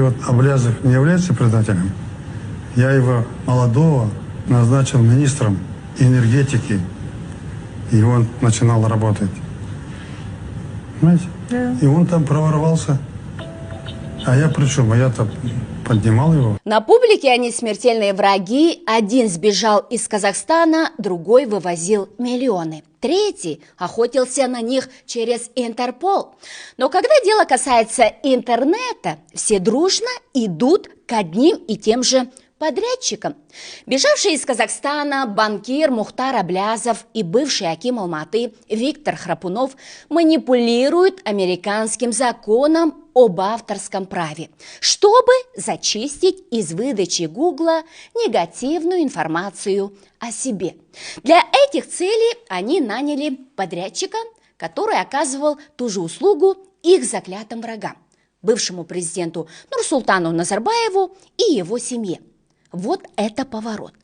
Вот Аблязов не является предателем. Я его молодого назначил министром энергетики, и он начинал работать. Понимаете? Да. И он там проворовался. А я при чем? А я-то поднимал его. На публике они смертельные враги. Один сбежал из Казахстана, другой вывозил миллионы. Третий охотился на них через Интерпол. Но когда дело касается интернета, все дружно идут к одним и тем же подрядчикам. Бежавший из Казахстана банкир Мухтар Аблязов и бывший аким Алматы Виктор Храпунов манипулируют американским законом об авторском праве, чтобы зачистить из выдачи Гугла негативную информацию о себе. Для этих целей они наняли подрядчика, который оказывал ту же услугу их заклятым врагам, бывшему президенту Нурсултану Назарбаеву и его семье. Вот это поворот.